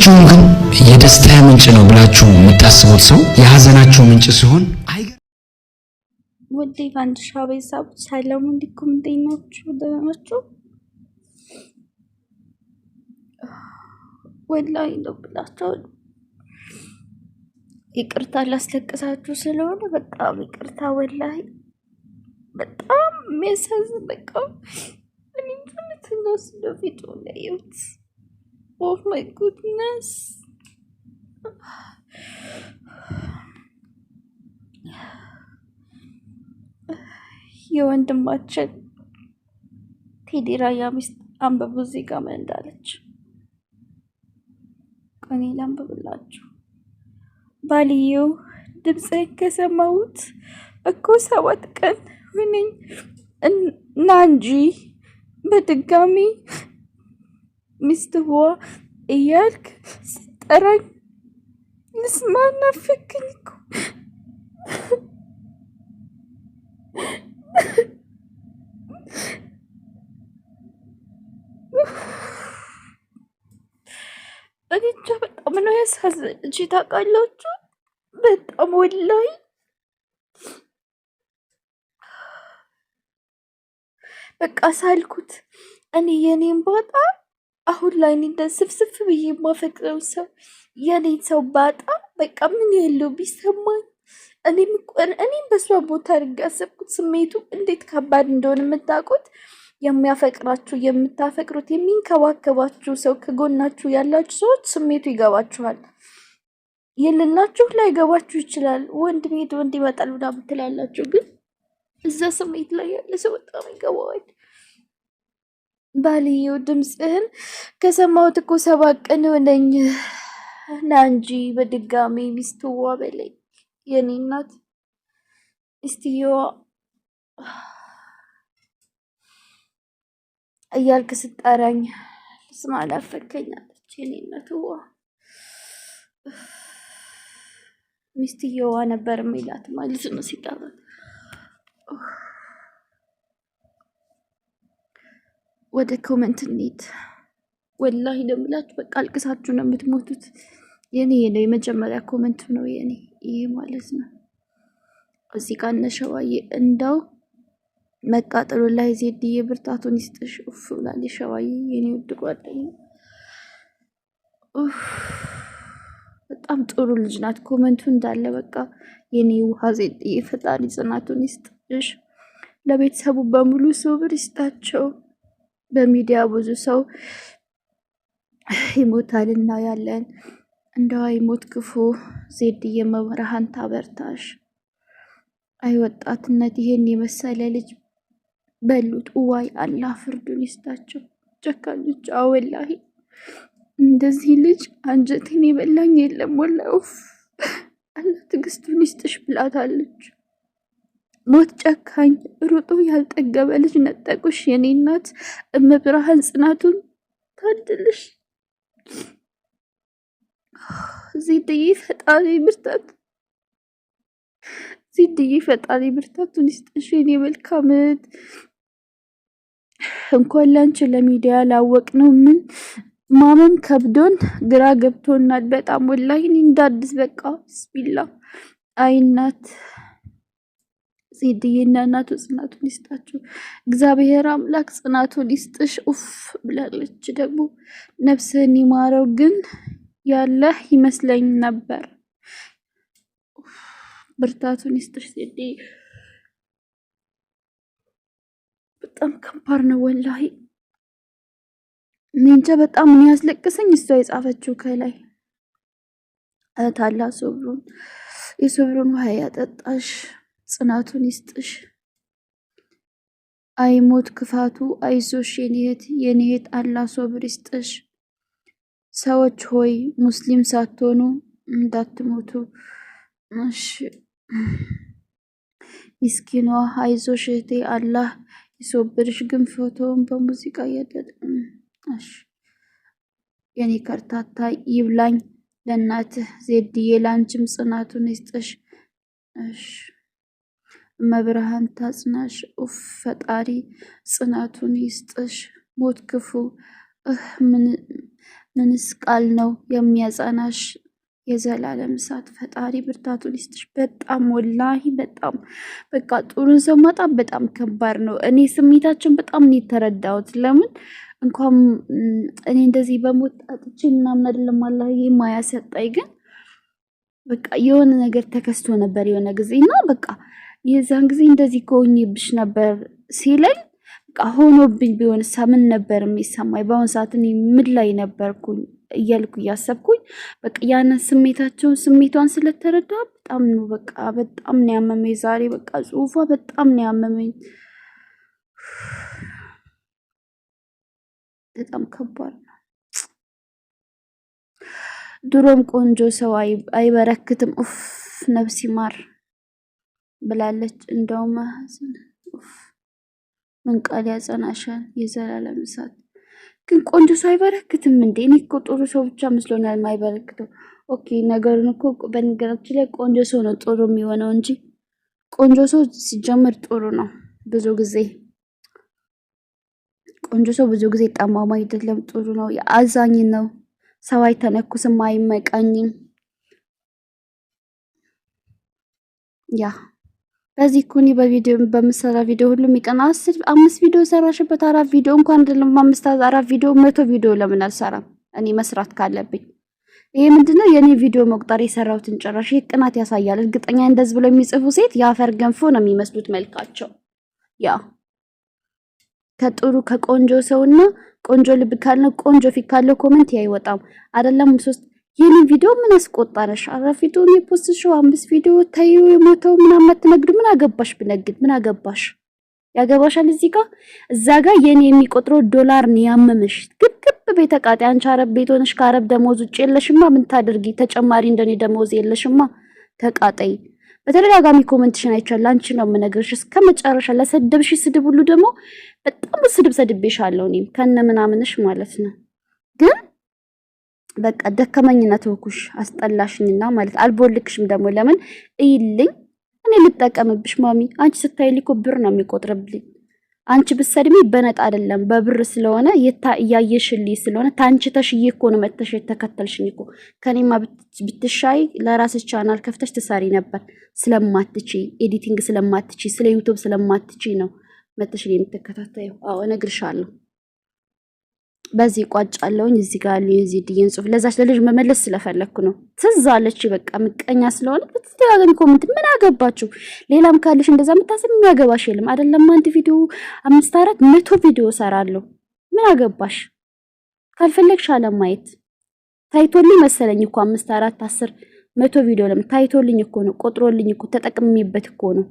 ሁላችሁም ግን የደስታ ምንጭ ነው ብላችሁ የምታስቡት ሰው የሐዘናችሁ ምንጭ ሲሆን ወዴ ፋንድሻ ቤተሰብ ሰላም እንዲኩም እንደናችሁ ደህና ናችሁ? ወላሂ ነው ብላችሁ ይቅርታ ላስለቅሳችሁ ስለሆነ በጣም ይቅርታ። ወላሂ በጣም የሚያሳዝን በቃ እኔ እንትን ስለፊቱ ለዩት ኦ ማይ ጉድነስ የወንድማችን ቴዲ ራያ ሚስት አንብቡ እዚህ ጋር ምን እንዳለች ቀኔ ላንብብላችሁ። ባልየው ድምጽ ከሰማሁት እኮ 7 ቀን ሆነኝ እና እንጂ በድጋሚ ሚስትዋ እያልክ ስጠራኝ ልስማ ናፈቀኝ እኮ እኔ በጣም ነው ያሳዘነች። ታውቃላችሁ በጣም ወላሂ በቃ ሳልኩት እኔ የኔን ባጣ አሁን ላይ እንደ ስፍስፍ ብዬ የማፈቅረው ሰው የኔን ሰው ባጣ በቃ ምን ያለው ቢሰማኝ እኔም በሷ ቦታ አድርጌ ያሰብኩት ስሜቱ እንዴት ከባድ እንደሆነ የምታውቁት የሚያፈቅራችሁ የምታፈቅሩት የሚንከባከባችሁ ሰው ከጎናችሁ ያላችሁ ሰዎች ስሜቱ ይገባችኋል። የሌላችሁ ላይ ገባችሁ ይችላል። ወንድ ይመጣል ምናምን ትላላችሁ፣ ግን እዛ ስሜት ላይ ያለ ሰው በጣም ይገባዋል። ባልየው ድምጽህን ከሰማሁት እኮ 7 ቀን ሆነኝ ና እንጂ በድጋሚ ሚስትዋ በለኝ የኔ እናት ሚስትየዋ እያልክ ስጠራኝ ልስማ ናፈቀኛለች የኔ እናትዋ። ሚስትየዋ ነበር የሚላት ማለት ነው ሲጠራ። ወደ ኮሜንት እንሂድ። ወላሂ ለምላችሁ በቃ አልቅሳችሁ ነው የምትሞቱት። የኔ ነው የመጀመሪያ ኮሜንት ነው የኔ ይሄ ማለት ነው። እዚህ ጋር ነሸዋዬ እንዳው መቃጠሉ ላይ ዜድዬ ብርታቱን ይስጥሽ ኡፍ ብላለች። ሸዋዬ የኔ ውድ ጓደኛ በጣም ጥሩ ልጅ ናት። ኮሜንቱ እንዳለ በቃ የኔ ውሃ ዜድዬ ፈጣሪ ጽናቱን ይስጥሽ። ለቤተሰቡ በሙሉ ሶብር ይስጣቸው። በሚዲያ ብዙ ሰው ይሞታልና ያለን እንደው አይሞት ክፉ ዜድዬ መብርሃን ታበርታሽ። አይ ወጣትነት ይሄን የመሰለ ልጅ በሉት ዋይ አላህ ፍርዱን ይስጣቸው። ጨካኞች ወላሂ እንደዚህ ልጅ አንጀቴን የበላኝ የለም ወላሂ ኡፍ አላህ ትዕግስቱን ይስጥሽ ብላታለች። ሞት ጨካኝ ሩጦ ያልጠገበ ልጅ ነጠቁሽ የኔ እናት እመብርሃን ጽናቱን ታድልሽ። ዜድዬ ፈጣሪ ብርታቱን ይስጥሽ የኔ መልካምት። እንኳን ላንቺ ለሚዲያ ላወቅነው ምን ማመን ከብዶን ግራ ገብቶናል በጣም ወላሂ እንዳድስ በቃ ቢስሚላ አይናት ዜድዬና እናቱ ጽናቱን ይስጣችሁ። እግዚአብሔር አምላክ ጽናቱን ይስጥሽ ኡፍ ብላለች። ደግሞ ነፍስህን ይማረው ግን ያለህ ይመስለኝ ነበር። ብርታቱን ይስጥሽ ዜድዬ። በጣም ከባድ ነው ወላሂ። እንጃ በጣም ምን ያስለቅሰኝ እሷ የጻፈችው ከላይ ታላ የሶብሩን ውሃ ያጠጣሽ ጽናቱን ይስጥሽ። አይሞት ክፋቱ አይዞሽ የኔ እህት አላህ ሶብር ይስጥሽ። ሰዎች ሆይ ሙስሊም ሳትሆኑ እንዳትሞቱ እሺ። ምስኪኗ አይዞሽ እህቴ አላህ ይሶብርሽ። ግን ፎቶውን በሙዚቃ እሺ የኔ ከርታታ ይብላኝ ለእናትህ ዜድዬ ላንቺም ጽናቱን ይስጥሽ እሺ። መብርሃን ታጽናሽ ኡፍ ፈጣሪ ጽናቱን ይስጥሽ። ሞት ክፉ ምንስ ቃል ነው የሚያጸናሽ? የዘላለም እሳት ፈጣሪ ብርታቱን ይስጥሽ። በጣም ወላሂ በጣም በቃ ጥሩን ሰው ማጣት በጣም ከባድ ነው። እኔ ስሜታችን በጣም ነው የተረዳሁት። ለምን እንኳን እኔ እንደዚህ በሞት አጥቼ ምናምን አይደለም አላህ የማያሰጣኝ፣ ግን በቃ የሆነ ነገር ተከስቶ ነበር የሆነ ጊዜ እና በቃ የዛን ጊዜ እንደዚህ ከሆኜብሽ ነበር ሲለኝ በቃ ሆኖብኝ ቢሆንስ ምን ነበር የሚሰማኝ? በአሁን ሰዓት እኔ ምን ላይ ነበርኩኝ እያልኩ እያሰብኩኝ በቃ ያንን ስሜቷን ስለተረዳ በጣም ነው በቃ በጣም ነው ያመመኝ። ዛሬ በቃ ጽሁፏ በጣም ነው ያመመኝ። በጣም ከባድ ነው። ድሮም ቆንጆ ሰው አይበረክትም ኡፍ ነፍስ ይማር ብላለች። እንደውም ምን ቃል ያጸናሻል? የዘላለም እሳት። ግን ቆንጆ ሰው አይበረክትም እንዴ? እኔ እኮ ጥሩ ሰው ብቻ መስሎኛል የማይበረክተው። ኦኬ ነገሩን እኮ በነገራችን ላይ ቆንጆ ሰው ነው ጥሩ የሚሆነው እንጂ ቆንጆ ሰው ሲጀምር ጥሩ ነው። ብዙ ጊዜ ቆንጆ ሰው ብዙ ጊዜ ጠማማ አይደለም፣ ጥሩ ነው፣ አዛኝ ነው፣ ሰው አይተነኩስም፣ አይመቃኝም። ያ በዚህ እኮ እኔ በምሰራ ቪዲዮ ሁሉም ይቀና 5 ቪዲዮ ሰራሽበት 4 ቪዲዮ እንኳን አይደለም 4 ቪዲዮ 100 ቪዲዮ ለምን አልሰራም? እኔ መስራት ካለብኝ ይሄ ምንድነው የኔ ቪዲዮ መቁጠር የሰራሁትን ጭራሽ ቅናት ያሳያል። እርግጠኛ እንደዚህ ብለው የሚጽፉ ሴት የአፈር ገንፎ ነው የሚመስሉት መልካቸው። ያ ከጥሩ ከቆንጆ ሰውና ቆንጆ ልብ ካለው ቆንጆ ፊት ካለው ኮሜንት አይወጣም አይደለም። 3 የኔ ቪዲዮ ምን አስቆጣረሽ? አራፊቱ ነው ፖስትሽው 5 ቪዲዮ ታዩ የሞተው ምናምን አትነግዱ። ምን አገባሽ ብነግድ ምን አገባሽ? ያገባሻል እዚህ ጋር እዛ ጋር የኔ የሚቆጥረው ዶላር ነው ያመመሽ። ግብግብ ቤተ ቃጤ አንቺ አረብ ቤት ሆነሽ ከአረብ ደሞዝ ውጭ የለሽማ። ምን ታደርጊ? ተጨማሪ እንደኔ ደሞዝ የለሽማ። ተቃጠይ። በተደጋጋሚ ኮሜንትሽን አይቻለሁ። አንቺ ነው የምነግርሽ እስከ መጨረሻ። ለሰደብሽ ስድብ ሁሉ ደግሞ በጣም ስድብ ሰድቤሻለሁ እኔም ከነ ምናምንሽ ማለት ነው። ግን በቃ ደከመኝና ተወኩሽ፣ አስጠላሽኝና ማለት አልቦልክሽም ደግሞ ለምን እይልኝ እኔ ልጠቀምብሽ ማሚ። አንቺ ስታይልኝ እኮ ብር ነው የሚቆጥርብልኝ። አንቺ ብትሰድሚ በነጣ አይደለም በብር ስለሆነ እያየሽልኝ ስለሆነ ታንቺ ተሽዬ እኮ ነው መተሽ የተከተልሽኝ እኮ። ከኔማ ብትሻይ ለራስሽ ቻናል ከፍተሽ ትሰሪ ነበር። ስለማትቺ ኤዲቲንግ ስለማትቺ ስለ ዩቲዩብ ስለማትቺ ነው መተሽ የምትከታተዩ። አዎ እነግርሻለሁ። በዚህ ቋጫለሁኝ። እዚህ ጋር ያለው የዚህ ዲየን ጽሁፍ ለዛች ለልጅ መመለስ ስለፈለኩ ነው። ትዝ አለች በቃ ምቀኛ ስለሆነ በተደጋጋሚ ኮሜንት ምን አገባችሁ? ሌላም ካለሽ እንደዛ የምታስብ የሚያገባሽ የለም አይደለም። አንድ ቪዲዮ 5 4 100 ቪዲዮ ሰራለሁ። ምን አገባሽ? ካልፈለግሽ አለማየት ታይቶልኝ መሰለኝ እኮ 5 4 10 100 ቪዲዮ ለምን ታይቶልኝ እኮ ነው፣ ቆጥሮልኝ እኮ ተጠቅሜበት እኮ ነው።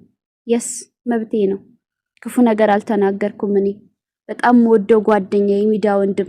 የስ መብቴ ነው። ክፉ ነገር አልተናገርኩም። እኔ በጣም ወደው ጓደኛዬ የሚዳ ወንድም